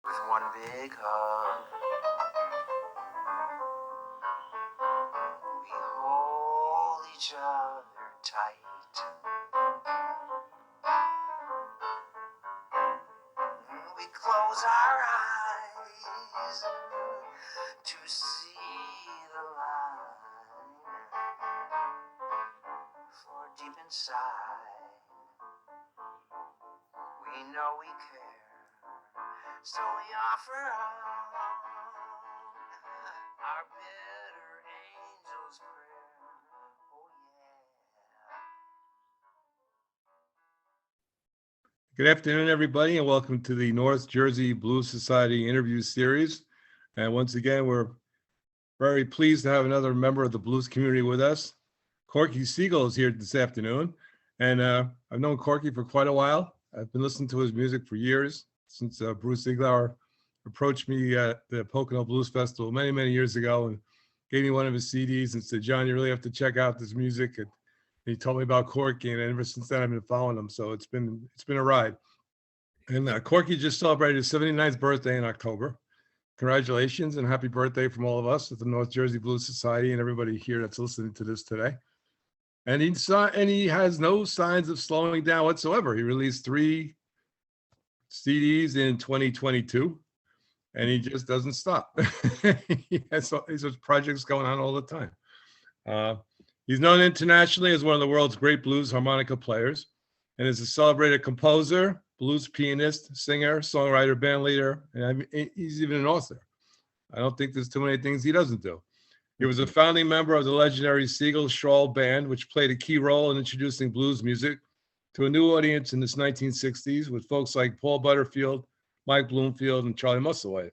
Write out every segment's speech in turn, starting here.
with one big hug. We hold each other tight. We close our eyes to see the light. For deep inside, we know we care. So we offer up our bitter angel's prayer. Oh yeah. Good afternoon, everybody, and welcome to the North Jersey Blues Society interview series. And once again, we're very pleased to have another member of the blues community with us. Corky Siegel is here this afternoon, and I've known Corky for quite a while. I've been listening to his music for years, since Bruce Ziegler approached me at the Pocono Blues Festival many years ago and gave me one of his CDs and said, "John, you really have to check out this music." And he told me about Corky, and ever since then I've been following him. So it's been a ride. And Corky just celebrated his 79th birthday in October. Congratulations and happy birthday from all of us at the North Jersey Blues Society and everybody here that's listening to this today. And he has no signs of slowing down whatsoever. He released 3 CDs in 2022, and he just doesn't stop. He has projects going on all the time. He's known internationally as one of the world's great blues harmonica players and is a celebrated composer, blues pianist, singer, songwriter, band leader, and he's even an author. I don't think there's too many things he doesn't do. He was a founding member of the legendary Siegel Shawl Band, which played a key role in introducing blues music to a new audience in the 1960s with folks like Paul Butterfield, Mike Bloomfield, and Charlie Musselwhite.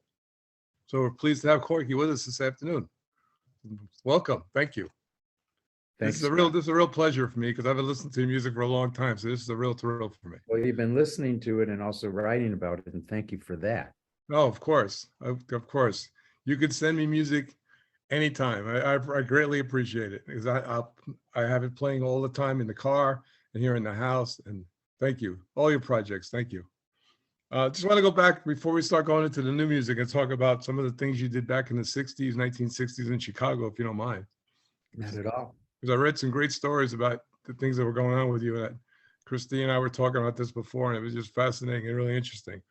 So we're pleased to have Corky with us this afternoon. Welcome. Thank you. Thanks. This is a real pleasure for me because I've been listening to your music for a long time. So this is a real thrill for me. Well, you've been listening to it and also writing about it, and thank you for that. Oh, of course. Of course. You could send me music anytime. I greatly appreciate it because I have it playing all the time in the car and here in the house. And thank you. All your projects. Thank you. Just want to go back before we start going into the new music and talk about some of the things you did back in the 60s, 1960s in Chicago, if you don't mind. Not at all. Because I read some great stories about the things that were going on with you. And Christine and I were talking about this before, and it was just fascinating and really interesting.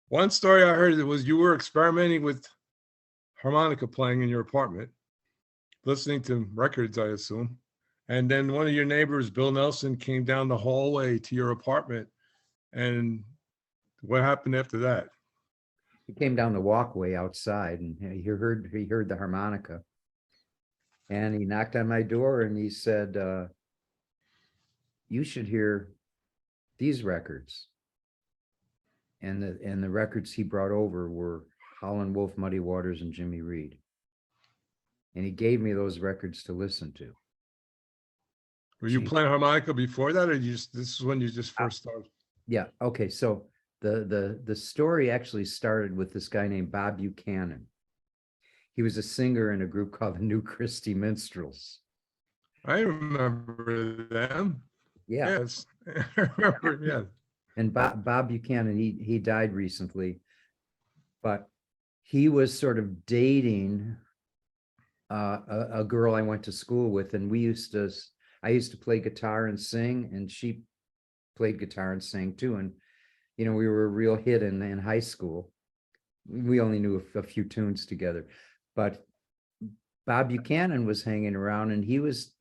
One story I heard was you were experimenting with harmonica playing in your apartment, listening to records, I assume. And then one of your neighbors, Bill Nelson, came down the hallway to your apartment. And what happened after that? He came down the walkway outside and he heard the harmonica. And he knocked on my door and he said, you should hear these records. And the records he brought over were Howlin' Wolf, Muddy Waters, and Jimmy Reed. And he gave me those records to listen to. Were you playing harmonica before that, or this is when you just first started? Yeah. Okay. So the story actually started with this guy named Bob Buchanan. He was a singer in a group called the New Christie Minstrels. I remember them. Yeah. Yes. I remember, yeah. And Bob Buchanan, he died recently, but he was sort of dating a girl I went to school with, and I used to play guitar and sing, and she played guitar and sang too. And, we were a real hit in high school. We only knew a few tunes together, but Bob Buchanan was hanging around and he was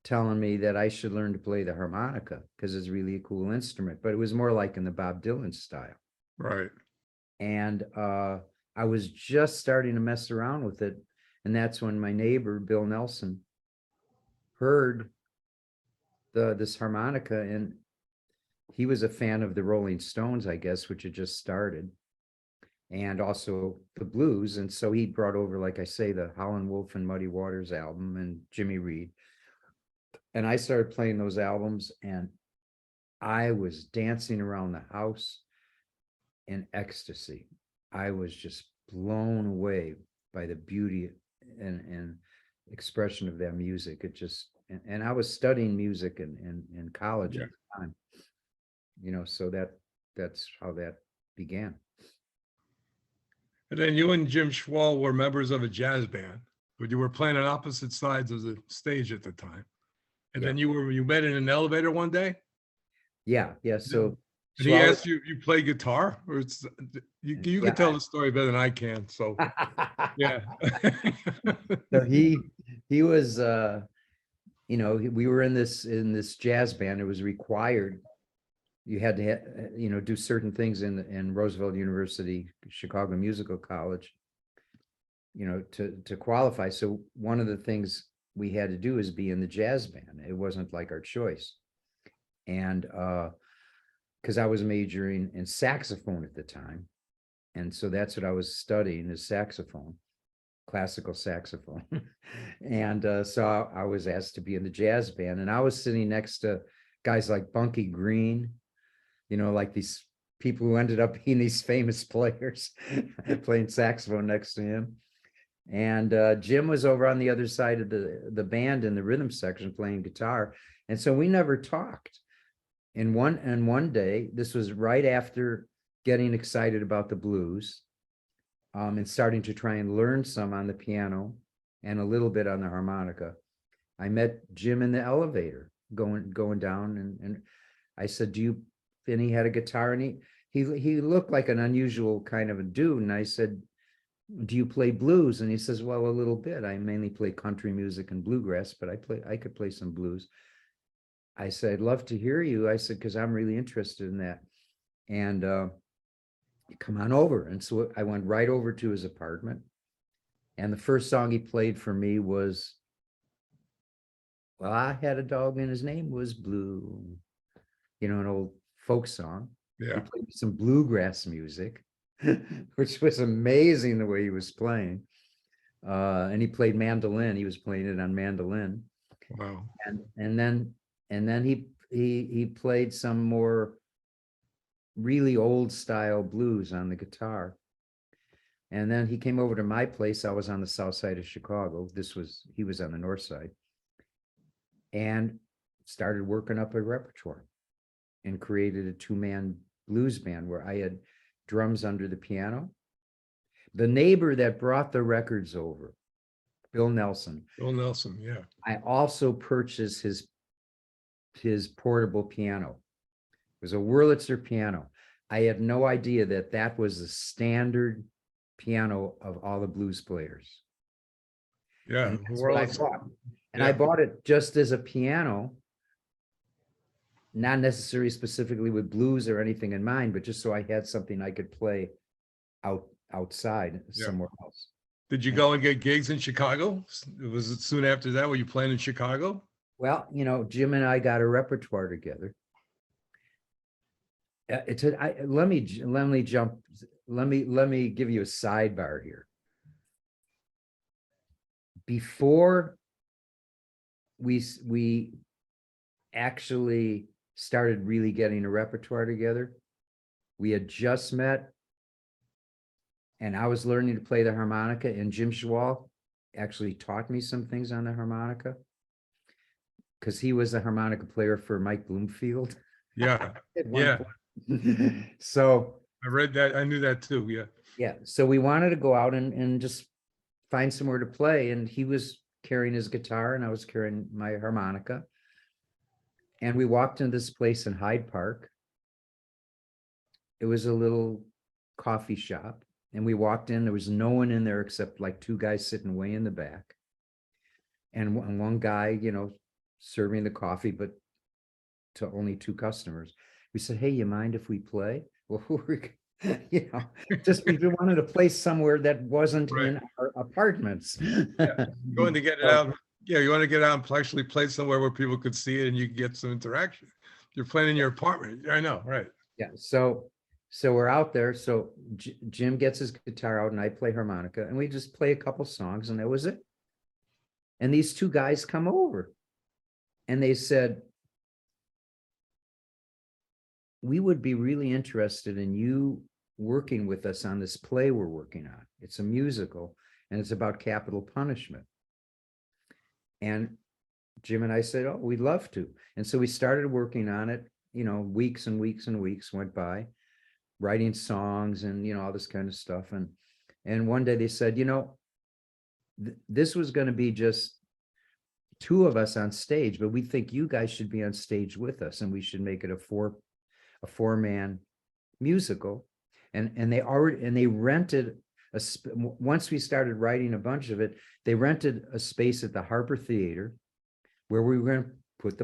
telling me that I should learn to play the harmonica because it's really a cool instrument, but it was more like in the Bob Dylan style. Right. And I was just starting to mess around with it. And that's when my neighbor, Bill Nelson, heard this harmonica, and he was a fan of the Rolling Stones, I guess, which had just started, and also the blues. And so he brought over, like I say, the Howlin' Wolf and Muddy Waters album and Jimmy Reed. And I started playing those albums, and I was dancing around the house in ecstasy. I was just blown away by the beauty and expression of that music. It just, and I was studying music in college at the time, so that's how that began. And then you and Jim Schwall were members of a jazz band, but you were playing on opposite sides of the stage at the time. And Yeah. then you met in an elevator one day, Yeah, so and he Schwal- asked you if you play guitar, or it's you Yeah, can tell the story better than I can. So yeah. So he was we were in this jazz band. It was required. You had to do certain things in Roosevelt University, Chicago Musical College, to qualify. So one of the things we had to do is be in the jazz band. It wasn't like our choice. And because I was majoring in saxophone at the time. And so that's what I was studying, is saxophone, classical saxophone. And so I was asked to be in the jazz band, and I was sitting next to guys like Bunky Green, like these people who ended up being these famous players playing saxophone next to him. And Jim was over on the other side of the band in the rhythm section playing guitar. And so we never talked. And one day, this was right after getting excited about the blues, and starting to try and learn some on the piano and a little bit on the harmonica. I met Jim in the elevator going down, and I said, and he had a guitar, and he looked like an unusual kind of a dude. And I said, do you play blues? And he says, well, a little bit. I mainly play country music and bluegrass, but I could play some blues. I said, I'd love to hear you. I said, because I'm really interested in that. And come on over. And so I went right over to his apartment. And the first song he played for me was, well, I had a dog and his name was Blue, an old folk song. Yeah. He played some bluegrass music, which was amazing the way he was playing. And he played mandolin. He was playing it on mandolin. Wow. And then he played some more really old style blues on the guitar. And then he came over to my place. I was on the south side of Chicago. He was on the north side, and started working up a repertoire and created a 2-man blues band where I had drums under the piano. The neighbor that brought the records over, Bill Nelson. Bill Nelson, yeah. I also purchased his portable piano. It was a Wurlitzer piano. I had no idea that was the standard piano of all the blues players. Yeah. And that's what I Wurlitzer. bought. And Yeah. I bought it just as a piano, not necessarily specifically with blues or anything in mind, but just so I had something I could play outside Yeah. somewhere else. Did you go and get gigs in Chicago? Was it soon after that? Were you playing in Chicago? Well, Jim and I got a repertoire together. Let me give you a sidebar here. Before we actually started really getting a repertoire together, we had just met, and I was learning to play the harmonica, and Jim Schwall actually taught me some things on the harmonica, because he was a harmonica player for Mike Bloomfield. Yeah. at one Yeah. point. So I read that. I knew that too. Yeah. yeah, so we wanted to go out and just find somewhere to play, and he was carrying his guitar and I was carrying my harmonica, and we walked into this place in Hyde Park. It was a little coffee shop, and we walked in. There was no one in there except like 2 guys sitting way in the back, and one guy serving the coffee, but to only 2 customers. We said, hey, you mind if we play? Well, just we wanted to play somewhere that wasn't Right. in our apartments. Yeah. Going to get it out. Yeah, you want to get out and actually play somewhere where people could see it and you can get some interaction. You're playing in your apartment. I know, right? Yeah. So we're out there. So Jim gets his guitar out and I play harmonica, and we just play a couple songs, and that was it. And these 2 guys come over and they said, we would be really interested in you working with us on this play we're working on. It's a musical, and it's about capital punishment. And Jim and I said, oh, we'd love to. And so we started working on it, weeks and weeks and weeks went by, writing songs and, all this kind of stuff. And And one day they said, this was going to be just two of us on stage, but we think you guys should be on stage with us, and we should make it a four-man musical. And they rented once we started writing a bunch of it, they rented a space at the Harper Theater where we were going to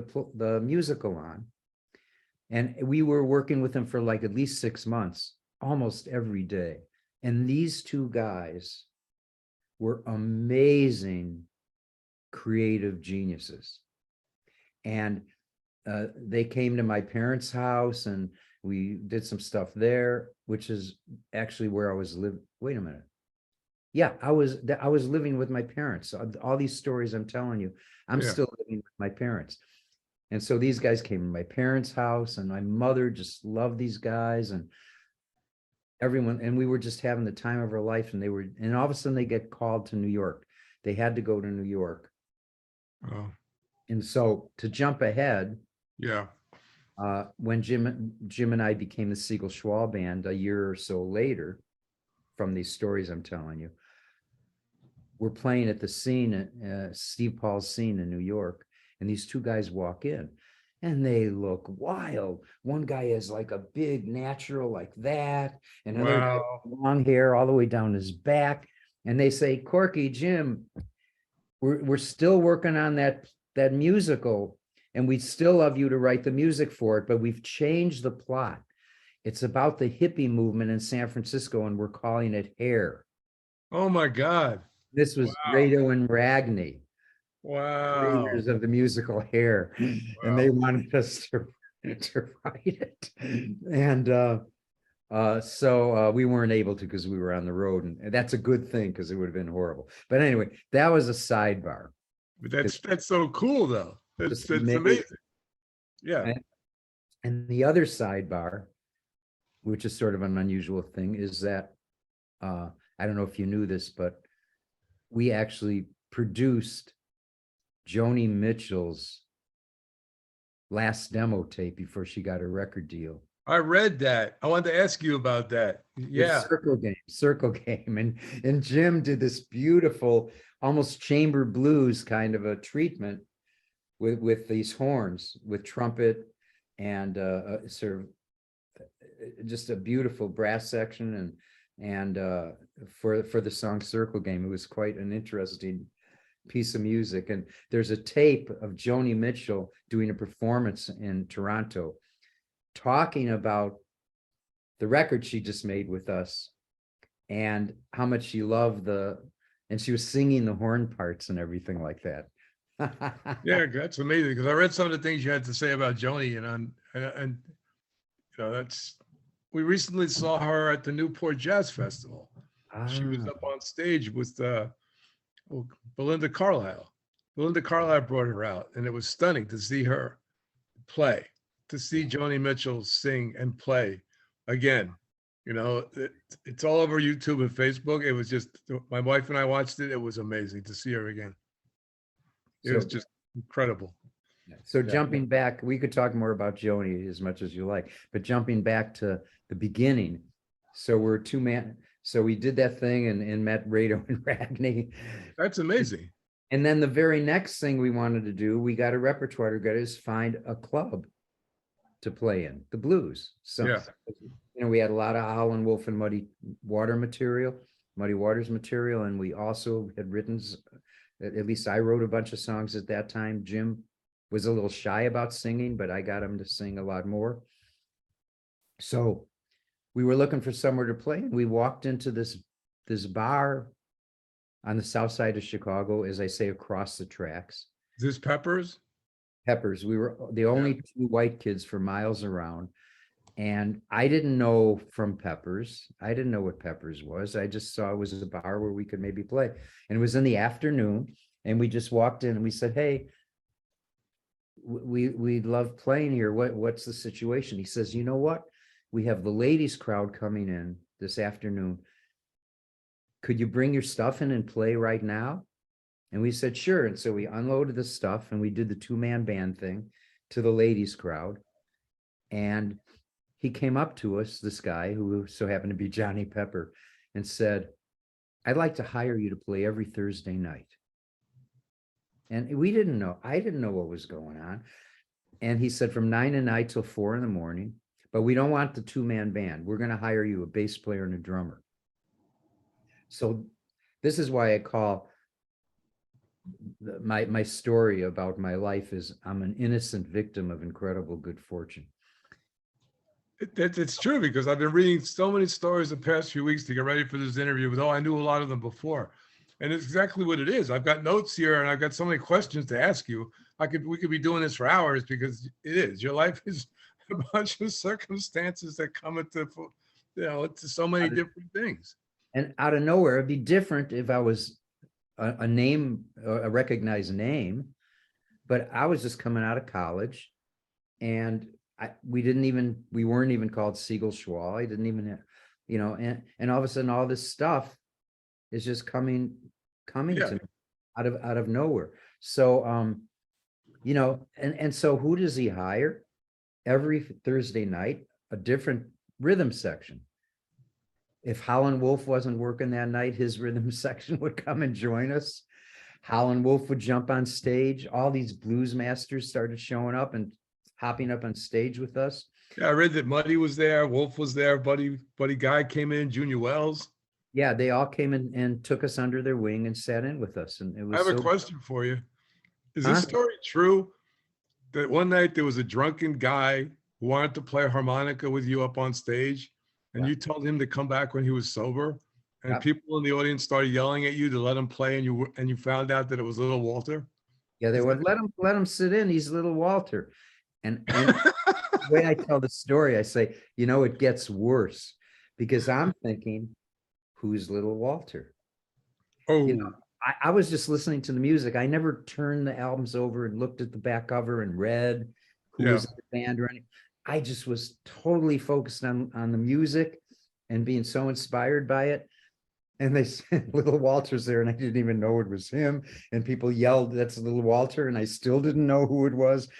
put the musical on. And we were working with them for like at least 6 months, almost every day. And these two guys were amazing creative geniuses. And they came to my parents' house and we did some stuff there, which is actually where I was living. Wait a minute. Yeah, I was living with my parents. All these stories I'm telling you, I'm still living with my parents. And so these guys came to my parents' house, and my mother just loved these guys, and everyone, and we were just having the time of our life. And all of a sudden they get called to New York. They had to go to New York. Oh. And so to jump ahead, when Jim and I became the Siegel Schwal Band a year or so later, from these stories I'm telling you, we're playing at the scene, Steve Paul's scene in New York, and these two guys walk in and they look wild. One guy has like a big natural like that, and another guy long hair all the way down his back. And they say, Corky, Jim, we're still working on that musical, and we'd still love you to write the music for it, but we've changed the plot. It's about the hippie movement in San Francisco, and we're calling it Hair. Oh my God. This was Rado and Ragney, creators of the musical Hair. And they wanted us to write it. And so we weren't able to because we were on the road, and that's a good thing because it would have been horrible. But anyway, that was a sidebar. But that's so cool though. That's amazing. Yeah. And the other sidebar, which is sort of an unusual thing, is that I don't know if you knew this, but we actually produced Joni Mitchell's last demo tape before she got her record deal. I read that. I wanted to ask you about that. Yeah. Circle Game. And Jim did this beautiful, almost chamber blues kind of a treatment with these horns, with trumpet and sort of just a beautiful brass section. And for the song Circle Game, it was quite an interesting piece of music. And there's a tape of Joni Mitchell doing a performance in Toronto, talking about the record she just made with us and how much she loved and she was singing the horn parts and everything like that. Yeah, that's amazing, because I read some of the things you had to say about Joni, and we recently saw her at the Newport Jazz Festival. She was up on stage with Belinda Carlisle. Belinda Carlisle brought her out, and it was stunning to see her play, to see Joni Mitchell sing and play again. It's all over YouTube and Facebook. It was just, my wife and I watched it. It was amazing to see her again. It was just incredible. So jumping back, we could talk more about Joni as much as you like, but jumping back to the beginning. So we're two-man. So we did that thing and met Rado and Ragney. That's amazing. And then the very next thing we wanted to do, we got a repertoire to go is find a club to play in, the blues. So, we had a lot of Howlin' Wolf and Muddy Waters material, and we also had written, at least I wrote a bunch of songs at that time. Jim was a little shy about singing, but I got him to sing a lot more. So we were looking for somewhere to play, and we walked into this bar on the south side of Chicago, as I say, across the tracks. Is this Peppers? Peppers. We were the only two white kids for miles around. And I didn't know from Peppers. I didn't know what Peppers was. I just saw it was a bar where we could maybe play. And it was in the afternoon. And we just walked in and we said, hey, we love playing here. What's the situation? He says, you know what? We have the ladies crowd coming in this afternoon. Could you bring your stuff in and play right now? And we said, sure. And so we unloaded the stuff and we did the two-man band thing to the ladies crowd. And he came up to us, this guy who so happened to be Johnny Pepper, and said, I'd like to hire you to play every Thursday night. And we didn't know, I didn't know what was going on. And he said from 9 at night till 4 in the morning, but we don't want the 2-man band. We're going to hire you a bass player and a drummer. So this is why I call my story about my life is I'm an innocent victim of incredible good fortune. It's true, because I've been reading so many stories the past few weeks to get ready for this interview, though I knew a lot of them before. And it's exactly what it is. I've got notes here and I've got so many questions to ask you. We could be doing this for hours, because it is. Your life is a bunch of circumstances that come into, into so many different things. And out of nowhere, it'd be different if I was a name, a recognized name, but I was just coming out of college, and we weren't even called Siegel Schwal. I didn't even have, and all of a sudden all this stuff is just coming to me out of nowhere. So, and so who does he hire? Every Thursday night, a different rhythm section. If Howlin' Wolf wasn't working that night, his rhythm section would come and join us. Howlin' Wolf would jump on stage. All these blues masters started showing up and hopping up on stage with us. Yeah, I read that Muddy was there, Wolf was there, Buddy Guy came in, Junior Wells. Yeah, they all came in and took us under their wing and sat in with us. And it was I have a question for you. Is Huh? this story true? That one night there was a drunken guy who wanted to play harmonica with you up on stage, and you told him to come back when he was sober, and people in the audience started yelling at you to let him play, and you found out that it was Little Walter? Yeah, they would let him sit in. He's Little Walter. And the way I tell the story, I say, it gets worse, because I'm thinking, who's Little Walter? Oh, I was just listening to the music. I never turned the albums over and looked at the back cover and read who was in the band or anything. I just was totally focused on the music and being so inspired by it. And they said Little Walter's there, and I didn't even know it was him. And people yelled, "That's Little Walter," and I still didn't know who it was.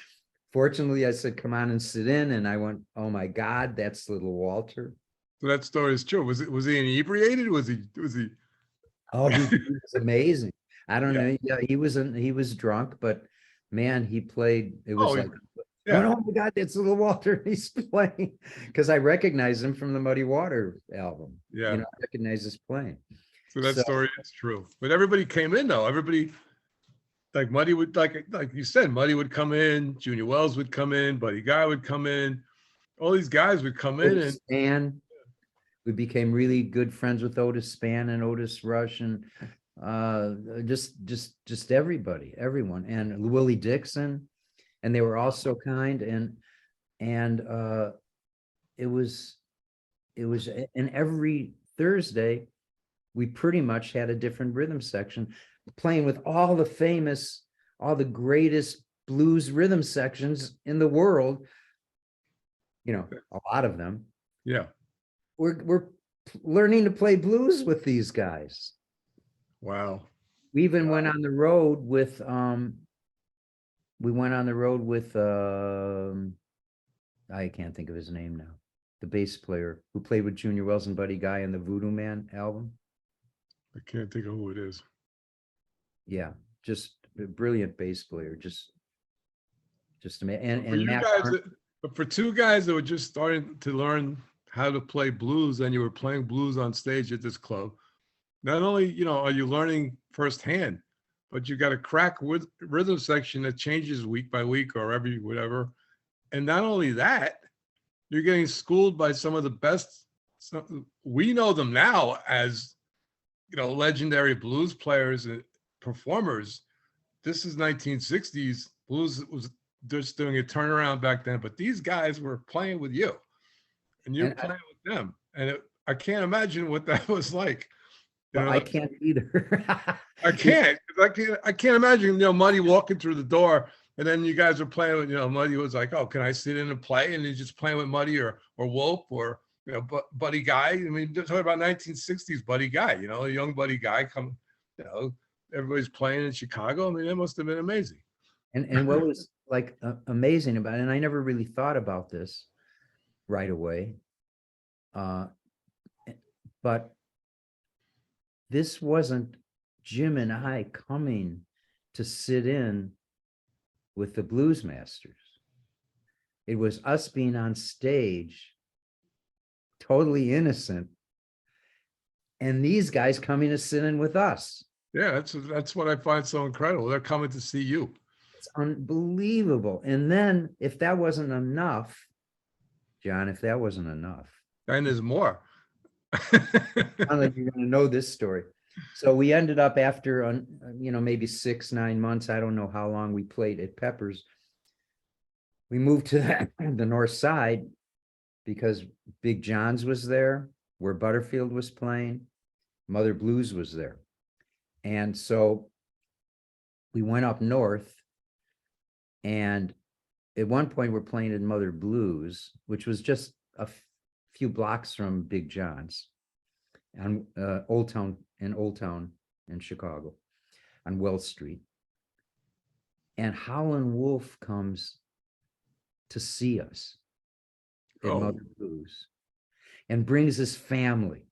Fortunately, I said, "Come on and sit in," and I went, "Oh my God, that's Little Walter." so that story is true. Was he inebriated? Was he? Oh, he was amazing. I don't know. Yeah, he was drunk, but man, he played. It was like, oh my God, that's Little Walter. He's playing, because I recognized him from the Muddy Water album. Yeah, I recognize his playing. So that story is true. But everybody came in though. Everybody, like Muddy would, like you said, Muddy would come in, Junior Wells would come in, Buddy Guy would come in, all these guys would come in, and we became really good friends with Otis Spann and Otis Rush, and just everyone, and Willie Dixon, and they were all so kind, and it was, and every Thursday we pretty much had a different rhythm section, playing with all the greatest blues rhythm sections in the world, a lot of them. Yeah. We're learning to play blues with these guys. Wow. We even went on the road with I can't think of his name now, the bass player who played with Junior Wells and Buddy Guy in the Voodoo Man album. I can't think of who it is. Yeah, just a brilliant bass player, just amazing. And Matt but for two guys that were just starting to learn how to play blues, and you were playing blues on stage at this club, not only are you learning firsthand, but you got a crack with rhythm section that changes week by week or every whatever. And not only that, you're getting schooled by some of the best. We know them now as legendary blues players and performers. This is 1960s. Blues was just doing a turnaround back then, but these guys were playing with you. And you're playing with them, and I can't imagine what that was like. I can't either. I can't imagine Muddy walking through the door, and then you guys are playing with Muddy was like, "Oh, can I sit in and play?" And he's just playing with Muddy or Wolf or Buddy Guy. I mean, talking about 1960s Buddy Guy. A young Buddy Guy come. Everybody's playing in Chicago. I mean, that must have been amazing. And what was like amazing about it, and I never really thought about this right away. But this wasn't Jim and I coming to sit in with the blues masters. It was us being on stage, totally innocent, and these guys coming to sit in with us. Yeah, that's what I find so incredible. They're coming to see you. It's unbelievable. And then if that wasn't enough, John, if that wasn't enough, And there's more. I don't think you're going to know this story. So we ended up after, maybe 6-9 months. I don't know how long we played at Peppers. We moved to the north side because Big John's was there, where Butterfield was playing. Mother Blues was there. And so we went up north, and at one point we're playing in Mother Blues, which was just a few blocks from Big John's on Old Town in Chicago on Wells Street. And Howlin' Wolf comes to see us at Mother Blues and brings his family.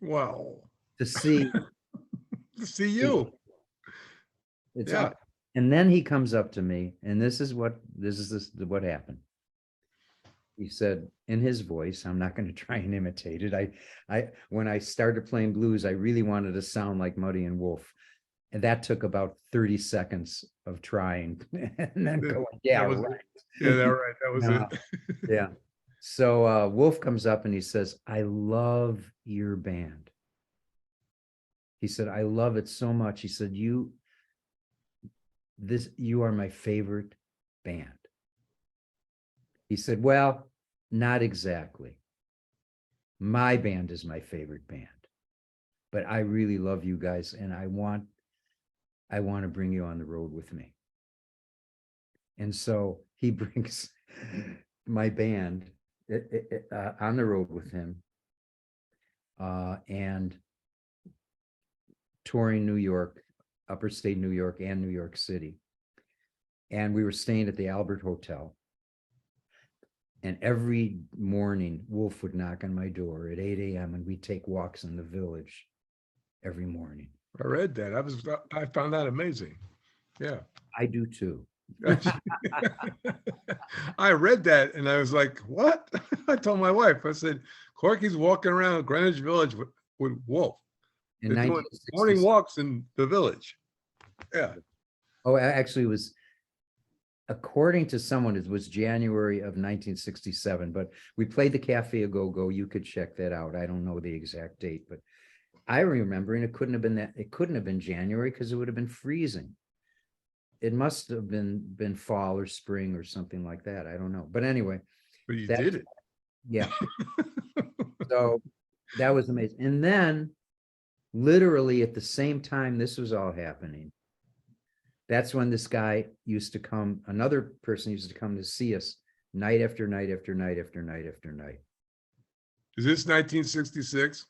Wow. To see to see you. It's Yeah. up. And then he comes up to me, and this is what happened. He said in his voice, I'm not going to try and imitate it. When I started playing blues, I really wanted to sound like Muddy and Wolf. And that took about 30 seconds of trying and then going, yeah, right. Yeah, that right. That was it. Yeah. So Wolf comes up and he says, I love your band. He said, I love it so much. He said, you are my favorite band. He said, well, not exactly. My band is my favorite band, but I really love you guys, and I want to bring you on the road with me. And so he brings my band on the road with him, and touring New York, upper state New York and New York City. And we were staying at the Albert Hotel. And every morning, Wolf would knock on my door at 8 a.m. and we'd take walks in the village every morning. I read that. I found that amazing. Yeah. I do too. I read that and I was like, what? I told my wife, I said, Corky's walking around Greenwich Village with Wolf. In They're doing morning walks in the village. Yeah. Oh, actually, it was, according to someone, it was January of 1967, but we played the Cafe A Go-Go. You could check that out. I don't know the exact date, but I remember, and it couldn't have been January because it would have been freezing. It must have been fall or spring or something like that. I don't know. But anyway. But you did it. Yeah. So that was amazing. And then literally at the same time this was all happening, that's when this guy used to come, another person used to come to see us night after night after night after night after night. Is this 1966?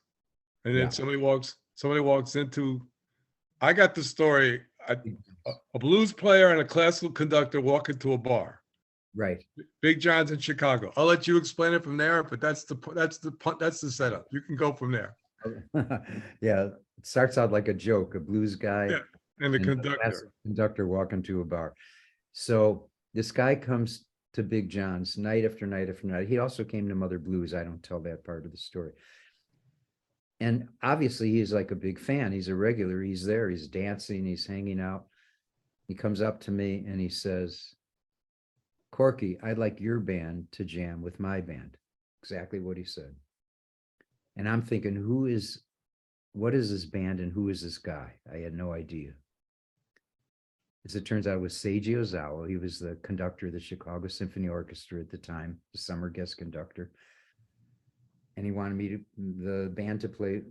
And then Yeah. somebody walks into, I got the story, a blues player and a classical conductor walk into a bar. Right. Big John's in Chicago. I'll let you explain it from there, but that's the setup. You can go from there. Yeah. It starts out like a joke, a blues guy. Yeah. And the and conductor. classic conductor walking to a bar. So this guy comes to Big John's night after night after night. He also came to Mother Blues. I don't tell that part of the story. And obviously he's like a big fan. He's a regular. He's there. He's dancing. He's hanging out. He comes up to me and he says, Corky, I'd like your band to jam with my band. Exactly what he said. And I'm thinking, what is this band and who is this guy? I had no idea. As it turns out, it was Seiji Ozawa. He was the conductor of the Chicago Symphony Orchestra at the time, the summer guest conductor. And he wanted the band to play,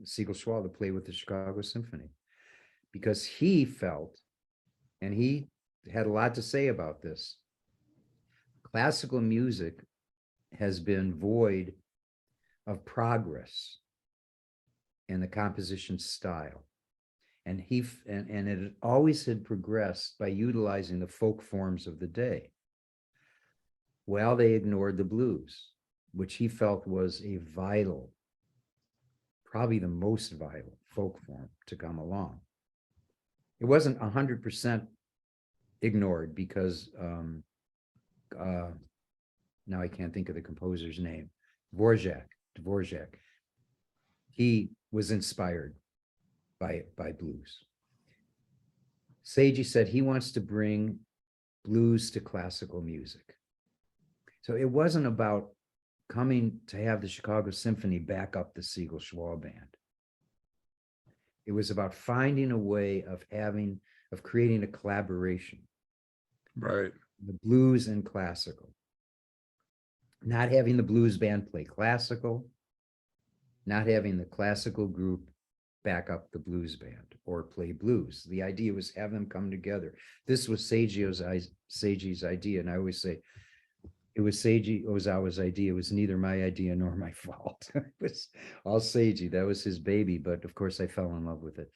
Siegel Schwal to play with the Chicago Symphony, because he felt, and he had a lot to say about this, classical music has been void of progress in the composition style. And it always had progressed by utilizing the folk forms of the day. Well, they ignored the blues, which he felt was a vital probably the most vital folk form to come along. It wasn't 100% ignored because now I can't think of the composer's name, Dvorak. He was inspired by blues. Seiji said he wants to bring blues to classical music. So it wasn't about coming to have the Chicago Symphony back up the Siegel Schwall Band. It was about finding a way of creating a collaboration. Right. The blues and classical. Not having the blues band play classical, not having the classical group back up the blues band or play blues. The idea was have them come together. This was Seiji's idea. And I always say, it was Seiji Ozawa's idea. It was neither my idea nor my fault. It was all Seiji. That was his baby. But of course, I fell in love with it.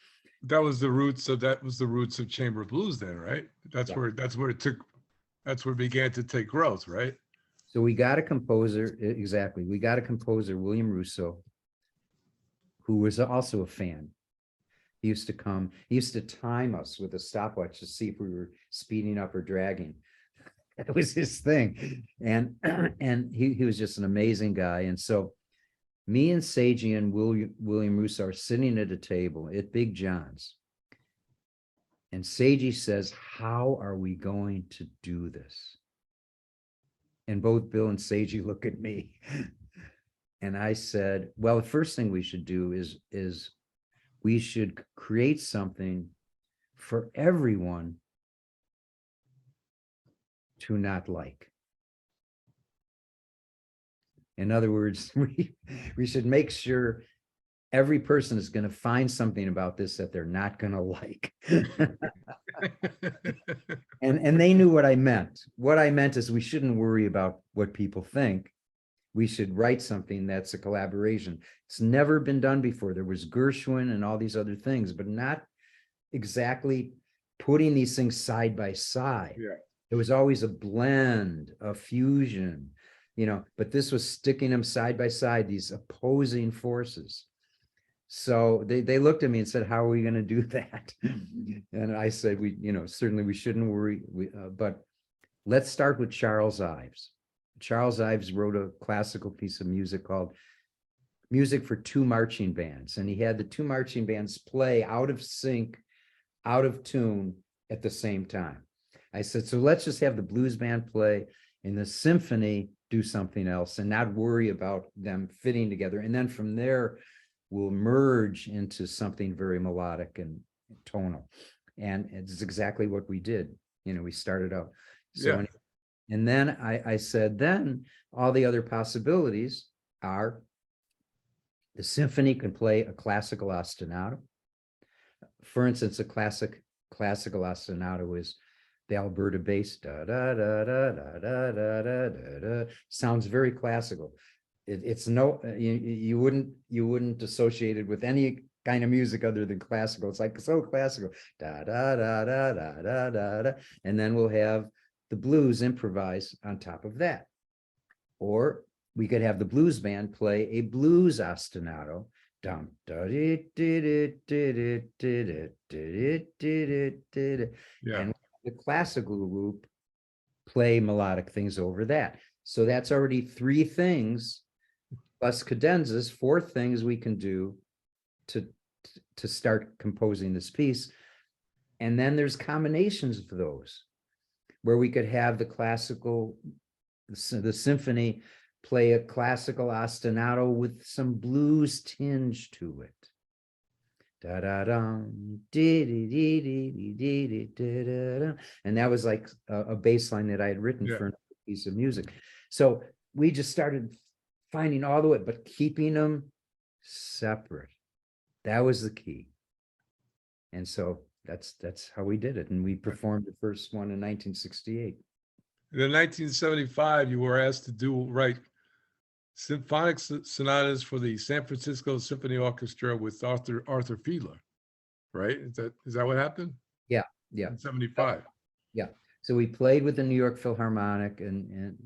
That was the roots of chamber blues then, right? That's where it began to take growth, right? So we got a composer, exactly. We got a composer, William Russo, who was also a fan. He used to time us with a stopwatch to see if we were speeding up or dragging. That was his thing. And he was just an amazing guy. And so me and Seiji and William Russo are sitting at a table at Big John's. And Seiji says, how are we going to do this? And both Bill and Seiji look at me. And I said, well, the first thing we should do is we should create something for everyone to not like. In other words, we should make sure every person is going to find something about this that they're not going to like. And they knew what I meant. What I meant is we shouldn't worry about what people think. We should write something that's a collaboration. It's never been done before. There was Gershwin and all these other things, but not exactly putting these things side by side. Yeah. It was always a blend, a fusion, but this was sticking them side by side, these opposing forces. So they looked at me and said, how are we going to do that? And I said, certainly we shouldn't worry, but let's start with Charles Ives. Charles Ives wrote a classical piece of music called Music for Two Marching Bands. And he had the two marching bands play out of sync, out of tune at the same time. I said, so let's just have the blues band play and the symphony do something else and not worry about them fitting together. And then from there, we'll merge into something very melodic and tonal. And it's exactly what we did. We started out. So, Yeah. And then I said, then all the other possibilities are the symphony can play a classical ostinato. For instance, a classical ostinato is the Alberta bass, da da da da da da da da da. Sounds very classical. It's no, you wouldn't associate it with any kind of music other than classical. It's like so classical, da da da da da da da da. And then we'll have the blues improvise on top of that. Or we could have the blues band play a blues ostinato. And the classical group play melodic things over that. So that's already three things plus cadenzas, four things we can do to start composing this piece. And then there's combinations of those where we could have the symphony play a classical ostinato with some blues tinge to it. Da da dum, dee dee dee dee dee dee da da. And that was like a bass line that I had written for a piece of music. So we just started finding all the way, but keeping them separate. That was the key. And so that's how we did it. And we performed the first one in 1968. In 1975, you were asked to write symphonic sonatas for the San Francisco Symphony Orchestra with Arthur Fiedler, right? Is that what happened? Yeah. In 75. Yeah. So we played with the New York Philharmonic and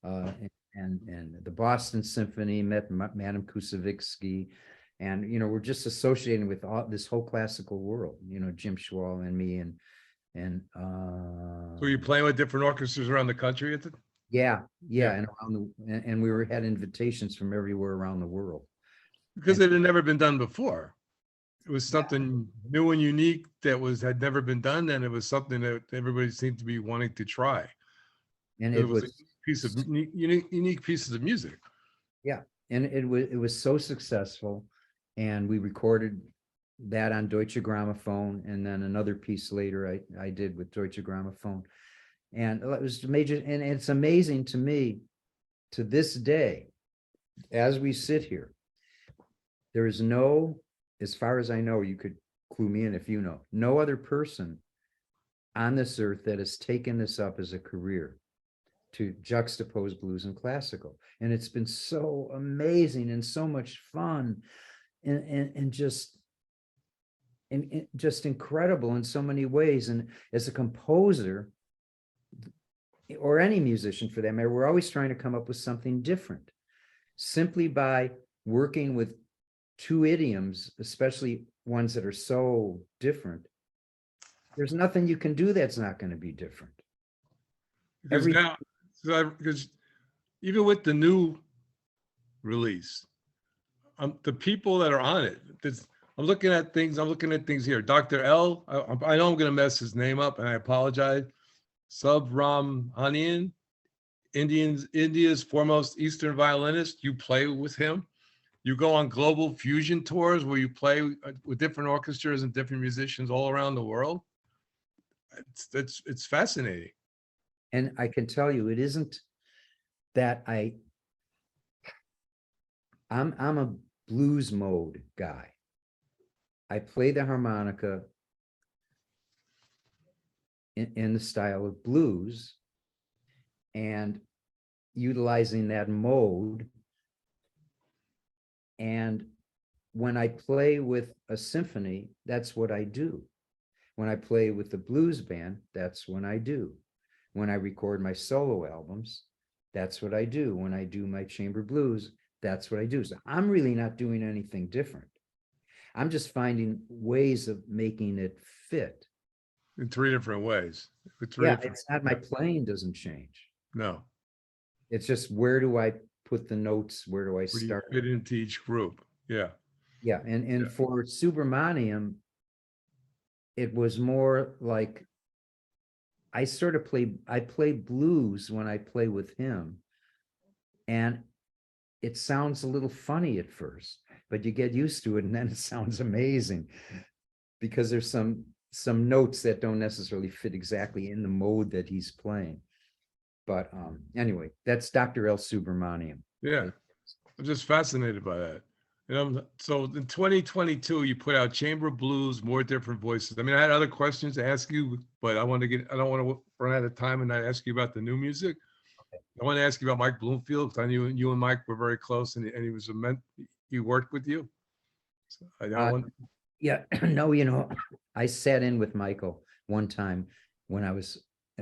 the Boston Symphony, met Madame Kusevitsky, And, you know, we're just associating with all this whole classical world, you know, Jim Schwall and me and So you're playing with different orchestras around the country at the? yeah, Yeah. and around and we had invitations from everywhere around the world. Because And- it had never been done before. It was Yeah. something new and unique that had never been done, and it was something that everybody seemed to be wanting to try. And It it was a was, piece of unique pieces of music. yeah, and it was so successful. And we recorded that on Deutsche Grammophon, and then another piece later I did with Deutsche Grammophon. And it was major, and it's amazing to me to this day, as we sit here, there is no, as far as I know, you could clue me in if you know, no other person on this earth that has taken this up as a career to juxtapose blues and classical. And it's been so amazing and so much fun and just just incredible in so many ways. And as a composer, or any musician for that matter, we're always trying to come up with something different. Simply by working with two idioms, especially ones that are so different, there's nothing you can do that's not going to be different. Because now, because even with the new release, the people that are on it, I'm looking at things here. Dr. L, I know I'm going to mess his name up, and I apologize. Subramanian, India's foremost Eastern violinist. You play with him. You go on global fusion tours where you play with different orchestras and different musicians all around the world. It's fascinating. And I can tell you, it isn't that I'm a blues mode guy. I play the harmonica in the style of blues, and utilizing that mode. And when I play with a symphony, that's what I do. When I play with the blues band, that's when I do. When I record my solo albums, that's what I do. When I do my chamber blues, that's what I do. So I'm really not doing anything different. I'm just finding ways of making it fit. In three different ways. It's not, my playing doesn't change. No. It's just, where do I put the notes? Where do I Where do you start? fit into each group? Yeah. Yeah, and for Subramaniam, it was more like I play blues when I play with him, and it sounds a little funny at first, but you get used to it, and then it sounds amazing, because there's some notes that don't necessarily fit exactly in the mode that he's playing. But anyway, that's Dr. L. Subramaniam. Yeah. I'm just fascinated by that. So in 2022, you put out Chamber Blues, More Different Voices. I mean, I had other questions to ask you, but I don't want to run out of time and not ask you about the new music. I want to ask you about Mike Bloomfield, because I knew you and Mike were very close, and he was he worked with you. So Yeah, no, you know, I sat in with Michael one time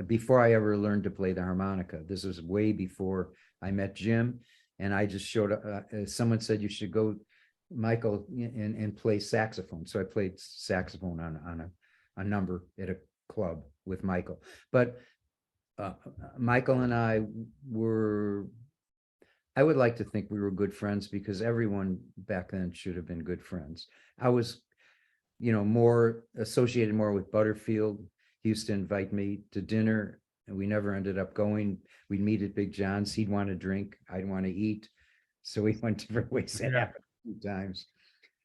before I ever learned to play the harmonica. This was way before I met Jim, and I just showed up. Someone said you should go, Michael, and play saxophone. So I played saxophone on a number at a club with Michael. But Michael and I would like to think we were good friends, because everyone back then should have been good friends. I was, more associated more with Butterfield. He used to invite me to dinner, and we never ended up going. We'd meet at Big John's. He'd want to drink, I'd want to eat. So we went different ways. That happened a few times.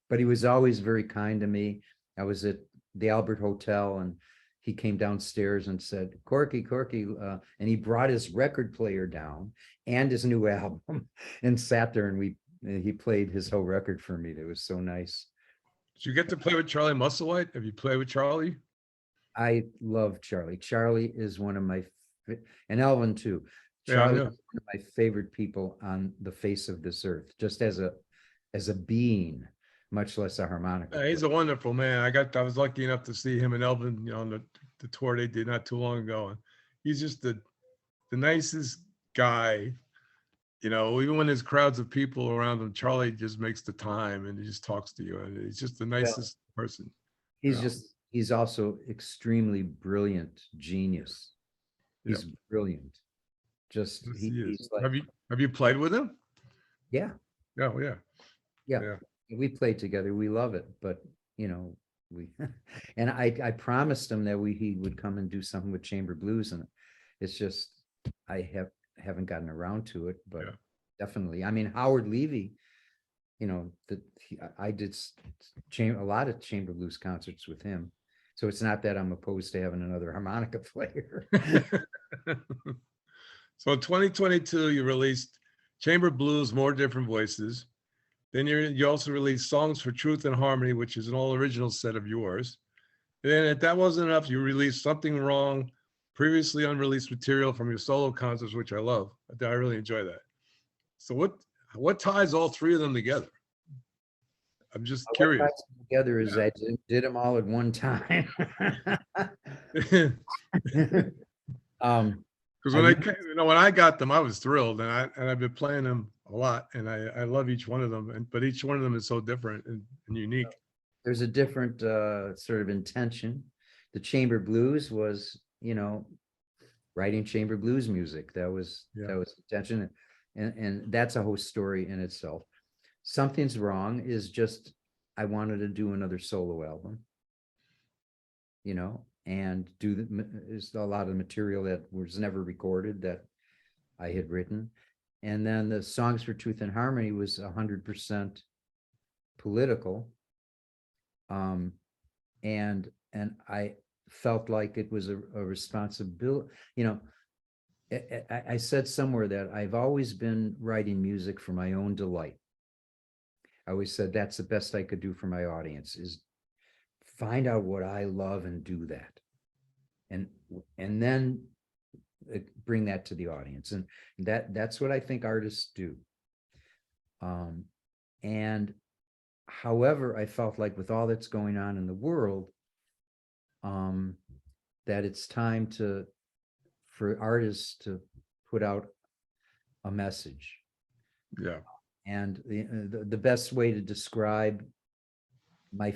But he was always very kind to me. I was at the Albert Hotel, and he came downstairs and said, Corky, and he brought his record player down and his new album and sat there, and he played his whole record for me. That was so nice. Did you get to play with Charlie Musselwhite? Have you played with Charlie? I love Charlie. Charlie is one of my, and Elvin too. Yeah, Charlie is one of my favorite people on the face of this earth, just as a being, much less a harmonica. He's a wonderful man. I was lucky enough to see him and Elvin, on the tour they did not too long ago. And he's just the nicest guy. you know, even when there's crowds of people around him, Charlie just makes the time and he just talks to you, and he's just the nicest person. He's Yeah. just, he's also extremely brilliant genius. He's brilliant. Just, Yes, he is. he's like, Have you played with him? yeah, Oh, yeah. yeah. We played together. We love it, but you know, we, and I promised him that he would come and do something with Chamber Blues, and it's just, I haven't gotten around to it, but Yeah. definitely. I mean, Howard Levy, you know, I did a lot of Chamber Blues concerts with him. So it's not that I'm opposed to having another harmonica player. So in 2022, you released Chamber Blues, More Different Voices. Then you also released Songs for Truth and Harmony, which is an all original set of yours. And then if that wasn't enough, you released Something Wrong, previously unreleased material from your solo concerts, which I love. I really enjoy that. So what ties all three of them together? I'm just curious. What ties them together is I did them all at one time. Because when I got them, I was thrilled, and I've been playing them a lot, and I love each one of them, but each one of them is so different and unique. There's a different sort of intention. The Chamber Blues was, you know, writing chamber blues music. That was intention, and that's a whole story in itself. Something's Wrong is just, I wanted to do another solo album, you know, and is a lot of material that was never recorded that I had written. And then the Songs for Truth and Harmony was 100% political. And I felt like it was a responsibility, you know. I said somewhere that I've always been writing music for my own delight. I always said that's the best I could do for my audience, is find out what I love and do that. And then bring that to the audience. And that's what I think artists do. And however, I felt like with all that's going on in the world, that it's time for artists to put out a message. Yeah. And the best way to describe my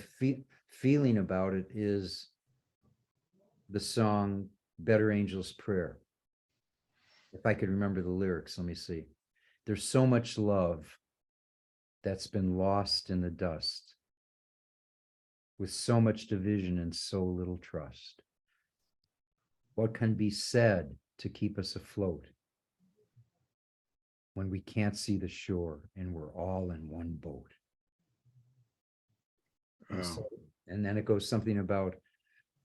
feeling about it is the song Better Angel's Prayer. If I could remember the lyrics, let me see. There's so much love that's been lost in the dust, with so much division and so little trust. What can be said to keep us afloat when we can't see the shore and we're all in one boat? And then it goes something about,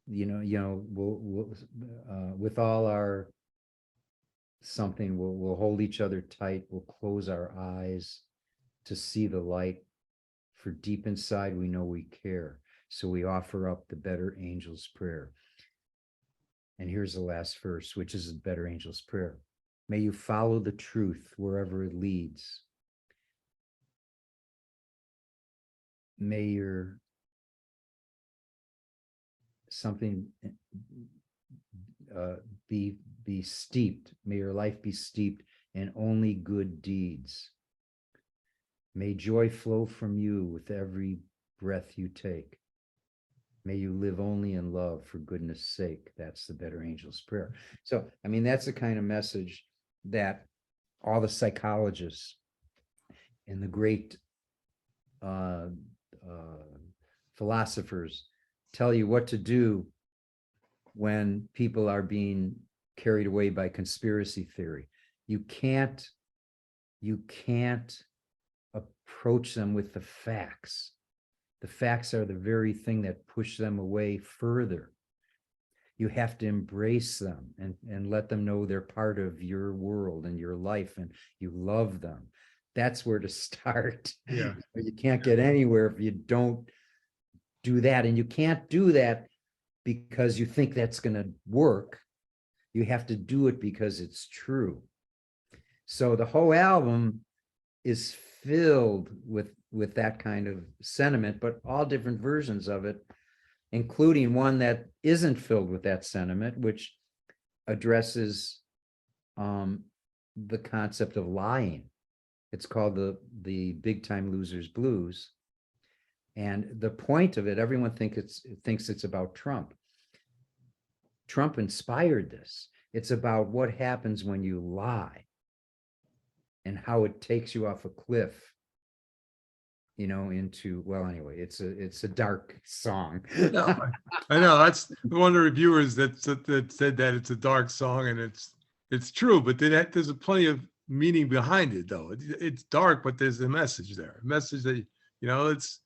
we'll with all our something, we'll hold each other tight, we'll close our eyes to see the light, for deep inside we know we care, so we offer up the better angel's prayer. And here's the last verse, which is the better angel's prayer. May you follow the truth wherever it leads. May your something be steeped. May your life be steeped in only good deeds. May joy flow from you with every breath you take. May you live only in love for goodness sake. That's the better angel's prayer. So, I mean, that's the kind of message that all the psychologists and the great philosophers tell you what to do when people are being carried away by conspiracy theory. You can't approach them with the facts. The facts are the very thing that push them away further. You have to embrace them and let them know they're part of your world and your life, and you love them. That's where to start. Yeah. You can't get anywhere if you don't do that. And you can't do that because you think that's going to work. You have to do it because it's true. So the whole album is filled with that kind of sentiment, but all different versions of it, including one that isn't filled with that sentiment, which addresses the concept of lying. It's called the Big Time Losers Blues. And the point of it, everyone thinks it's about Trump. Trump inspired this. It's about what happens when you lie and how it takes you off a cliff, into, well, anyway, it's a dark song. No, I know that's one of the reviewers that said that it's a dark song, and it's true, but there's plenty of meaning behind it, though. It's dark, but there's a message there, a message that it's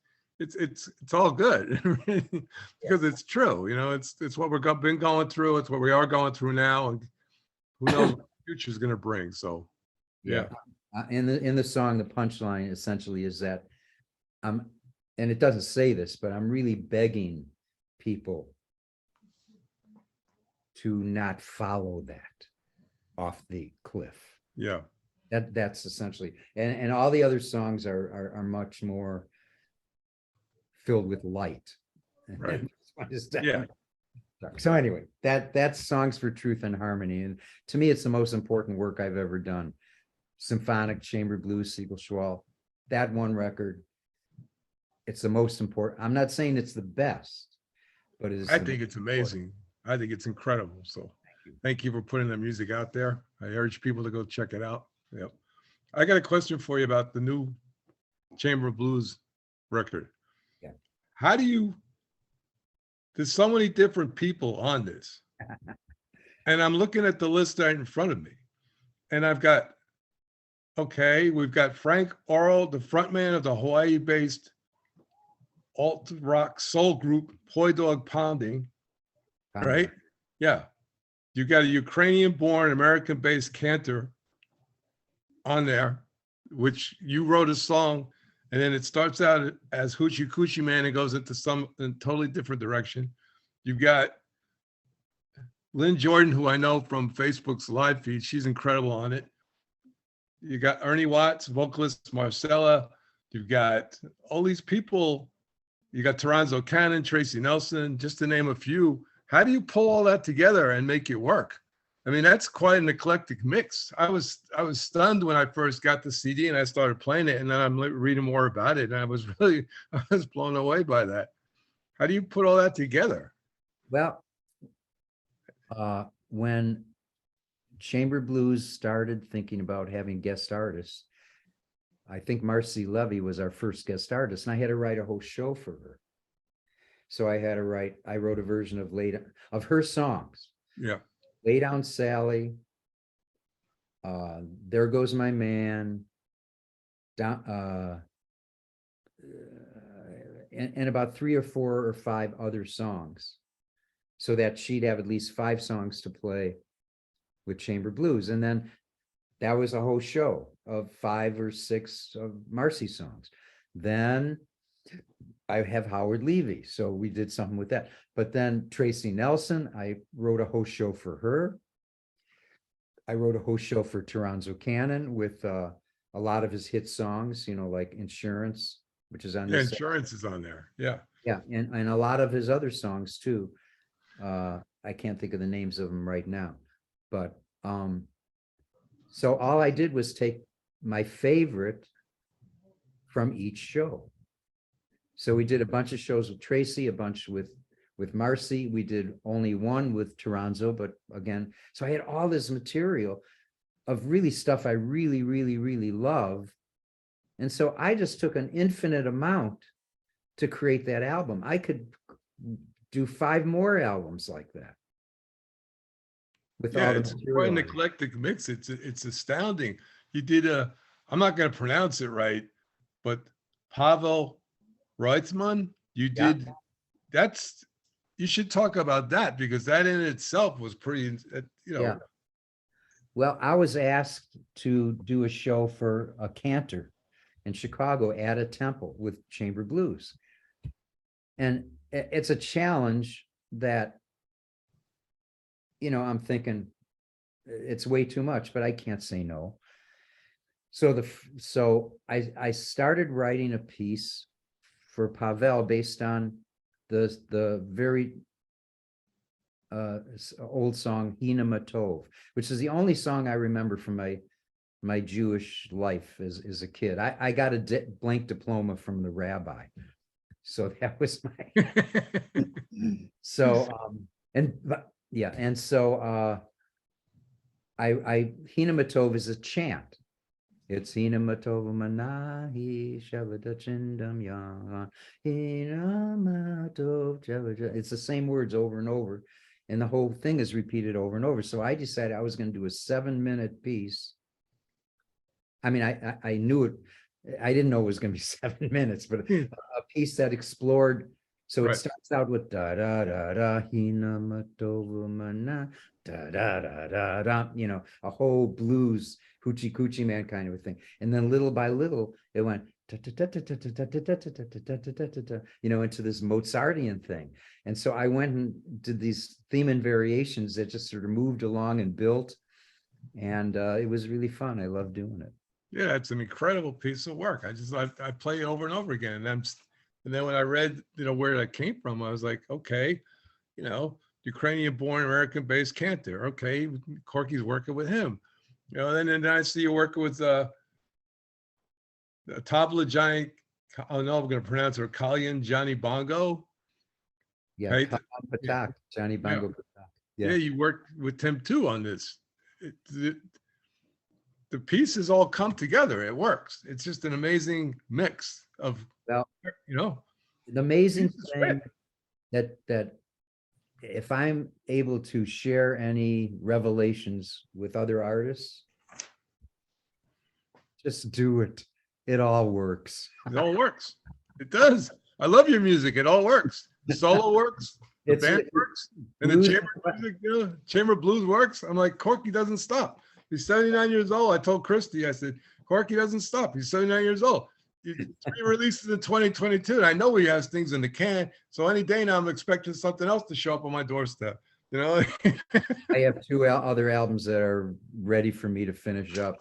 all good because it's true. It's what we've been going through. It's what we are going through now, and who knows what the future is going to bring. So, yeah. In the song, the punchline essentially is that and it doesn't say this, but I'm really begging people to not follow that off the cliff. Yeah. That's essentially, and all the other songs are much more filled with light. Right. Yeah. So anyway, that's Songs for Truth and Harmony. And to me, it's the most important work I've ever done. Symphonic chamber blues, Siegel Schwall, that one record. It's the most important. I'm not saying it's the best, but I think it's amazing. I think it's incredible. So thank you for putting the music out there. I urge people to go check it out. Yep. I got a question for you about the new Chamber Blues record. Yeah. There's so many different people on this. And I'm looking at the list right in front of me. And we've got Frank Orrell, the frontman of the Hawaii-based alt rock soul group Hoy Dog Pounding, right? Yeah. You got a Ukrainian-born, American-based cantor on there, which you wrote a song, and then it starts out as Hoochie Coochie Man and goes into some totally different direction. You've got Lynn Jordan, who I know from Facebook's live feed. She's incredible on it. You got Ernie Watts, vocalist Marcella. You've got all these people. You got Toronzo Cannon, Tracy Nelson, just to name a few. How do you pull all that together and make it work? I mean, that's quite an eclectic mix. I was stunned when I first got the CD and I started playing it, and then I'm reading more about it, and I was blown away by that. How do you put all that together? Well, when Chamber Blues started thinking about having guest artists, I think Marcy Levy was our first guest artist, and I had to write a whole show for her. So I wrote a version of her songs. Yeah. Lay Down Sally, There Goes My Man, and about 3 or 4 or 5 other songs, so that she'd have at least 5 songs to play with Chamber Blues. And then that was a whole show of 5 or 6 of Marcy songs. Then I have Howard Levy, so we did something with that. But then Tracy Nelson, I wrote a whole show for her. I wrote a whole show for Toronzo Cannon with a lot of his hit songs, like Insurance, which is on this. Yeah, Insurance is on there. Yeah. Yeah, and a lot of his other songs too. I can't think of the names of them right now, but so all I did was take my favorite from each show. So we did a bunch of shows with Tracy, a bunch with Marcy. We did only one with Toronzo, but again, so I had all this material of really stuff I really, really, really love. And so I just took an infinite amount to create that album. I could do 5 more albums like that. With all the it's material. quite an eclectic mix. It's astounding. You did I'm not going to pronounce it right, but Pavel Reutemann, you did, you should talk about that, because that in itself was pretty, Yeah. Well, I was asked to do a show for a cantor in Chicago at a temple with Chamber Blues. And it's a challenge that, I'm thinking it's way too much, but I can't say no. So I started writing a piece for Pavel based on the very old song Hina Matov, which is the only song I remember from my my Jewish life as a kid. I got a blank diploma from the rabbi. So that was my, so, yeah. And so, Hina Matov is a chant. It's Hina Matov Manahi Shavada Chindam Ya. Hina Matov Shavada. It's the same words over and over. And the whole thing is repeated over and over. So I decided I was going to do a 7-minute piece. I mean, I knew it. I didn't know it was going to be 7 minutes, but a piece that explored. So it starts out with da da da da hina matova mana da da da da da. You know, a whole blues hoochie coochie man kind of a thing, and then little by little it went you know, into this Mozartian thing. And so I went and did these theme and variations that just sort of moved along and built, and it was really fun. I love doing it. Yeah, it's an incredible piece of work. I play it over and over again. And then when I read, you know, where that came from, I was like, okay, you know, Ukrainian-born, American-based cantor. Okay, Corky's working with him. You know, and then I see you working with Tabla Giant. I don't know if I'm going to pronounce it. Kalyan Johnny Bongo. Yeah, Right? Patak, Johnny Bongo Patak. Yeah, you worked with Tim too on this. The pieces all come together. It works. It's just an amazing mix of, Well, you know, the amazing pieces thing fit. that if I'm able to share any revelations with other artists, just do it. It all works. It all works. It does. I love your music. It all works. The solo works. The band works. And the chamber music, you know, chamber blues works. I'm like, Corky doesn't stop. He's 79 years old. I told Christy, I said, Corky doesn't stop. He's 79 years old. 3 releases in 2022. And I know he has things in the can. So any day now, I'm expecting something else to show up on my doorstep. You know, I have 2 other albums that are ready for me to finish up.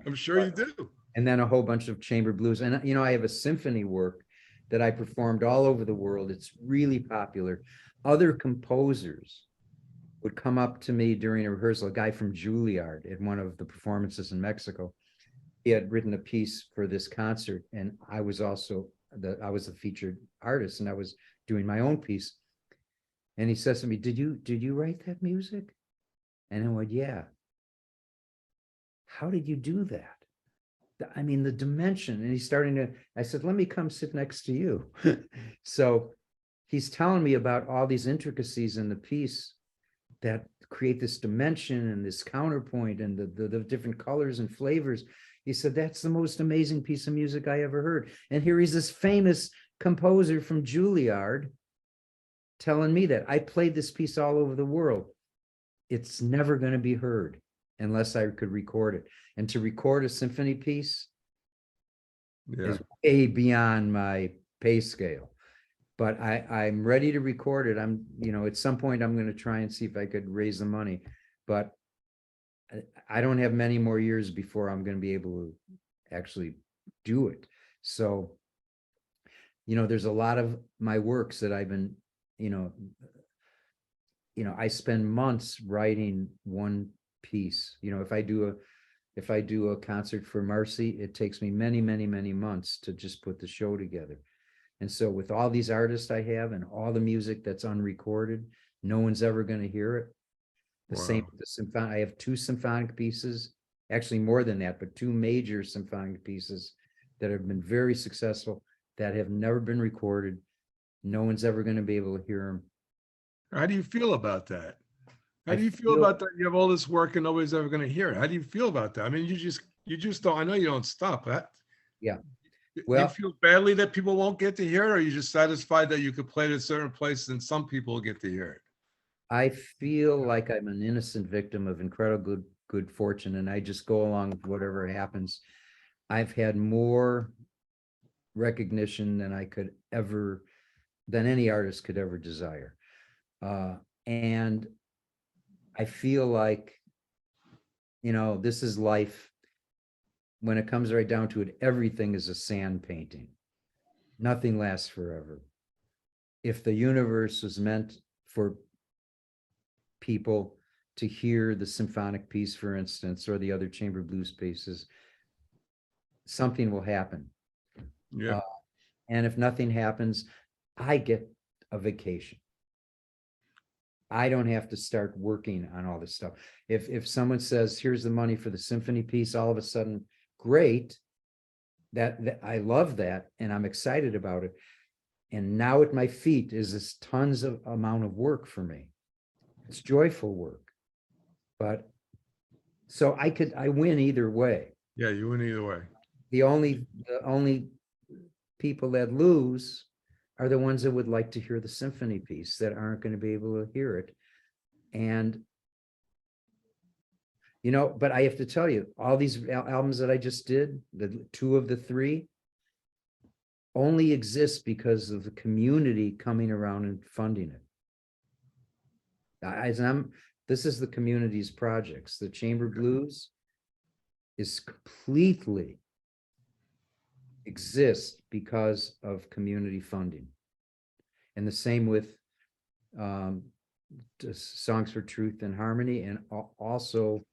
I'm sure you do. And then a whole bunch of chamber blues. And, you know, I have a symphony work that I performed all over the world. It's really popular. Other composers would come up to me during a rehearsal, a guy from Juilliard at one of the performances in Mexico. He had written a piece for this concert, and I was also I was the featured artist, and I was doing my own piece. And he says to me, did you write that music? And I went, yeah. How did you do that? I mean, the dimension. And he's starting to, I said, let me come sit next to you. So he's telling me about all these intricacies in the piece that create this dimension and this counterpoint and the different colors and flavors. He said, that's the most amazing piece of music I ever heard. And here he's this famous composer from Juilliard telling me that I played this piece all over the world. It's never going to be heard unless I could record it. And to record a symphony piece is way beyond my pay scale. But I'm ready to record it. I'm, you know, at some point I'm going to try and see if I could raise the money, but I don't have many more years before I'm going to be able to actually do it. So, you know, there's a lot of my works that I've been, you know, I spend months writing one piece. You know, if I do a concert for Marcy, it takes me many, many, many months to just put the show together. And so with all these artists I have and all the music that's unrecorded, no one's ever going to hear it. The same with the symphonic. I have 2 symphonic pieces, actually more than that, but 2 major symphonic pieces that have been very successful that have never been recorded. No one's ever going to be able to hear them. How do you feel about that? How do you feel about that? You have all this work and nobody's ever going to hear it. How do you feel about that? I mean, you just don't, I know you don't stop that. Yeah. Well, you feel badly that people won't get to hear it, or are you just satisfied that you could play it at certain places and some people get to hear it? I feel like I'm an innocent victim of incredible good fortune, and I just go along with whatever happens. I've had more recognition than than any artist could ever desire. And I feel like, you know, this is life. When it comes right down to it, everything is a sand painting. Nothing lasts forever. If the universe was meant for people to hear the symphonic piece, for instance, or the other chamber blues pieces, something will happen. Yeah. And if nothing happens, I get a vacation. I don't have to start working on all this stuff. If someone says, here's the money for the symphony piece, all of a sudden, great. That I love that, and I'm excited about it. And now at my feet is this tons of amount of work for me. It's joyful work. But so I win either way. Yeah, you win either way. The only people that lose are the ones that would like to hear the symphony piece that aren't going to be able to hear it. And, but I have to tell you, all these albums that I just did, the 2 of the 3, only exist because of the community coming around and funding it. This is the community's projects. The Chamber Blues is completely exists because of community funding. And the same with Songs for Truth and Harmony, and also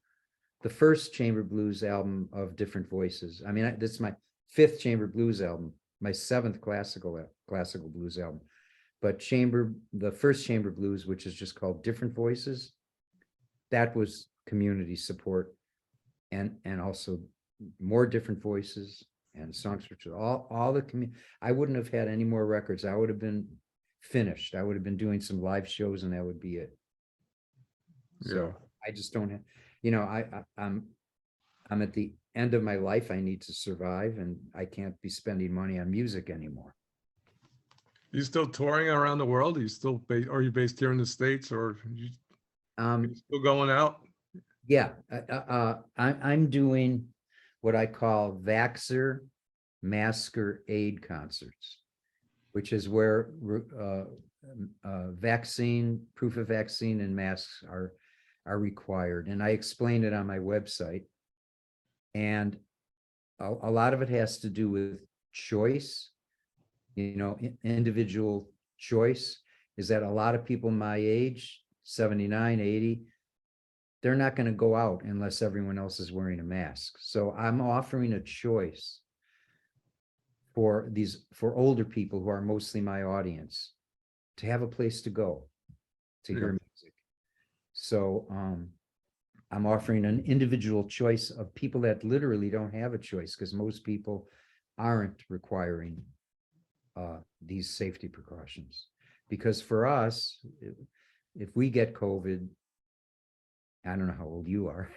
the first Chamber Blues album of Different Voices. I mean, this is my 5th Chamber Blues album, my 7th classical blues album. But the first Chamber Blues, which is just called Different Voices, that was community support, and also more Different Voices and Songs for Truth. All the community. I wouldn't have had any more records. I would have been finished. I would have been doing some live shows, and that would be it. So I just don't have, I'm at the end of my life. I need to survive, and I can't be spending money on music anymore. You still touring around the world? Are you still are you based here in the States, or you still going out? Yeah, I'm doing what I call Vaxxer Masker Aid concerts, which is where proof of vaccine and masks are required. And I explain it on my website. And a lot of it has to do with choice, individual choice. Is that a lot of people my age, 79, 80, they're not going to go out unless everyone else is wearing a mask. So I'm offering a choice for older people who are mostly my audience to have a place to go to hear music. So I'm offering an individual choice of people that literally don't have a choice, because most people aren't requiring these safety precautions. Because for us, if we get COVID, I don't know how old you are.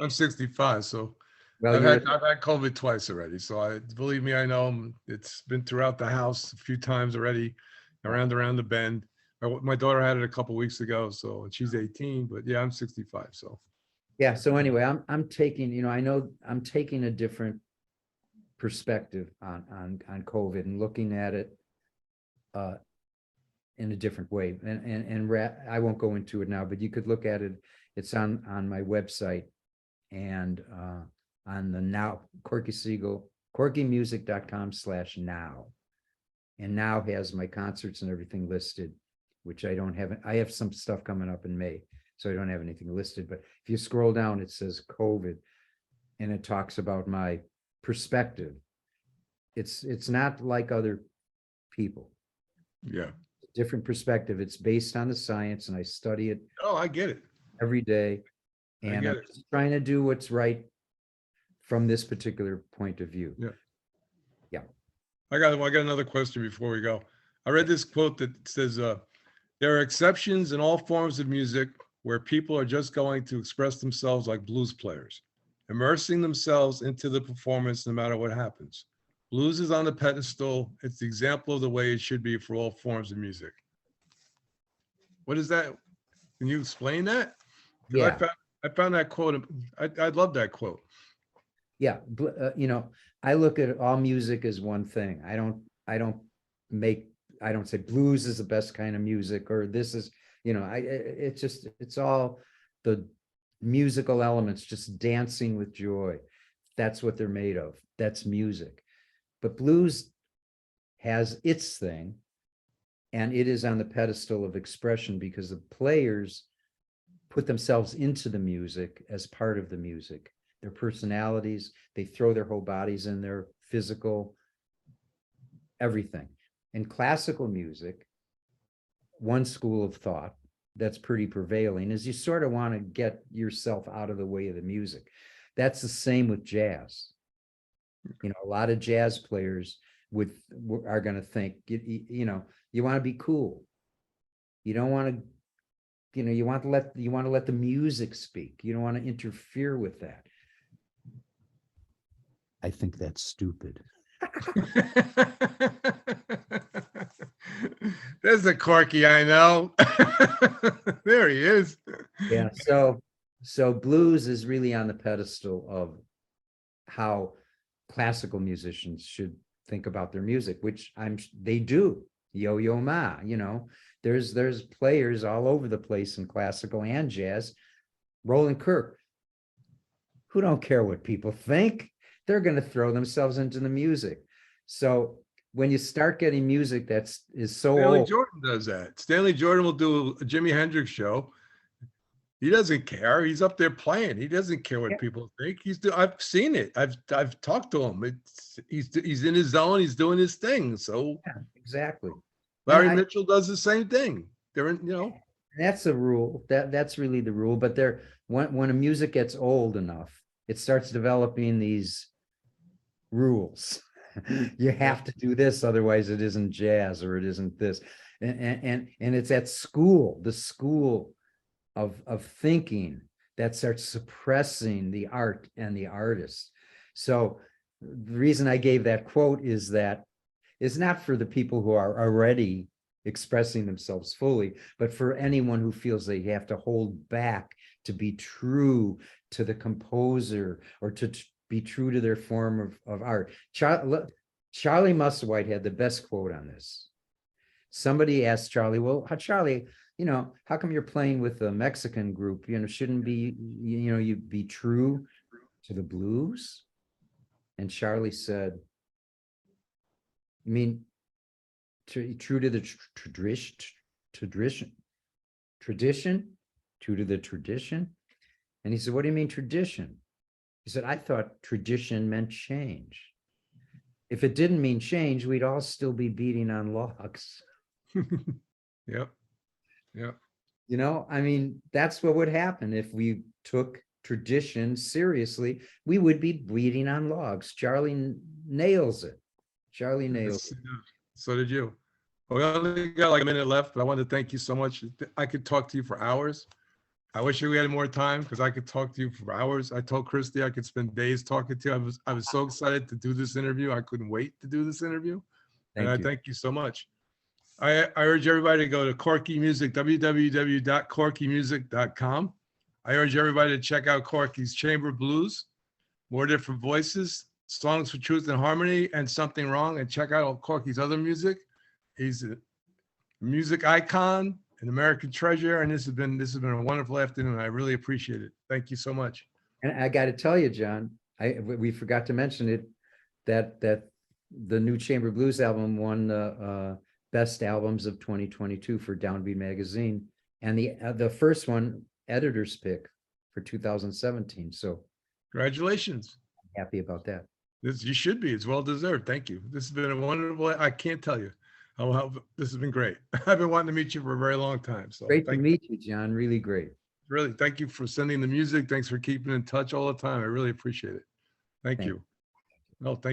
I'm 65, so Well, I've had COVID twice already. So believe me, I know it's been throughout the house a few times already, around the bend. My daughter had it a couple weeks ago, so she's 18. But yeah, I'm 65. So yeah. So anyway, I'm taking, I know I'm taking a different perspective on COVID and looking at it in a different way. And I won't go into it now, but you could look at it. It's on my website, and on the Now, Corky Siegel, corkymusic.com/now. And Now has my concerts and everything listed, which I don't have. I have some stuff coming up in May, so I don't have anything listed. But if you scroll down, it says COVID, and it talks about my perspective. It's not like other people. yeah. Different perspective. It's based on the science, and I study it. Oh, I get it. Every day. And I'm just trying to do what's right from this particular point of view. Yeah. Yeah. I got another question before we go. I read this quote that says, there are exceptions in all forms of music where people are just going to express themselves like blues players, immersing themselves into the performance no matter what happens. Blues is on the pedestal. It's the example of the way it should be for all forms of music. What is that? Can you explain that? Yeah. I found that quote. I love that quote. Yeah. I look at all music as one thing. I don't say blues is the best kind of music, or this is, it's all the musical elements, just dancing with joy. That's what they're made of. That's music. But blues has its thing, and it is on the pedestal of expression because the players put themselves into the music as part of the music, their personalities, they throw their whole bodies in their physical, everything. In classical music, one school of thought that's pretty prevailing is you sort of want to get yourself out of the way of the music. That's the same with jazz. You know, a lot of jazz players are going to think, you want to be cool. You don't want to, you want to let the music speak. You don't want to interfere with that. I think that's stupid. There's the Corky I know. There he is. Yeah. So blues is really on the pedestal of how classical musicians should think about their music, which they do. Yo-Yo Ma, there's players all over the place in classical and jazz. Roland Kirk, who don't care what people think. They're going to throw themselves into the music. So when you start getting music is so Stanley old. Jordan does that. Stanley Jordan will do a Jimi Hendrix show. He doesn't care. He's up there playing. He doesn't care what people think. I've seen it. I've talked to him. He's in his zone. He's doing his thing. So Yeah, exactly. Larry Mitchell does the same thing. They're in, That's the rule. That's really the rule. But when a music gets old enough, it starts developing these rules. You have to do this, otherwise it isn't jazz, or it isn't this. And it's at school, the school of thinking, that starts suppressing the art and the artist. So the reason I gave that quote is that it's not for the people who are already expressing themselves fully, but for anyone who feels they have to hold back to be true to the composer, or to be true to their form of art. Charlie Musselwhite had the best quote on this. Somebody asked Charlie, well, Charlie, how come you're playing with a Mexican group? Shouldn't be, you be true to the blues? And Charlie said, you mean true to the tradition, true to the tradition? And he said, what do you mean tradition? He said, I thought tradition meant change. If it didn't mean change, we'd all still be beating on logs. Yep. That's what would happen if we took tradition seriously. We would be beating on logs. Charlie nails it. So did you. Well, we only got like a minute left, but I want to thank you so much. I could talk to you for hours. I wish we had more time, because I could talk to you for hours. I told Christy I could spend days talking to you. I was so excited to do this interview. I couldn't wait to do this interview. I thank you so much. I urge everybody to go to Corky Music, www.corkymusic.com. I urge everybody to check out Corky's Chamber Blues, More Different Voices, Songs for Truth and Harmony, and Something Wrong, and check out all Corky's other music. He's a music icon, an American treasure, and this has been a wonderful afternoon. I really appreciate it. Thank you so much. And I got to tell you, John, we forgot to mention it, that the new Chamber Blues album won the best albums of 2022 for Downbeat magazine, and the first one editor's pick for 2017. So congratulations. I'm happy about that. You should be. It's well deserved. Thank you. This has been a wonderful. I can't tell you how this has been great. I've been wanting to meet you for a very long time. So great to meet you, John. Really great. Really, thank you for sending the music. Thanks for keeping in touch all the time. I really appreciate it. Thank you. No, thank you.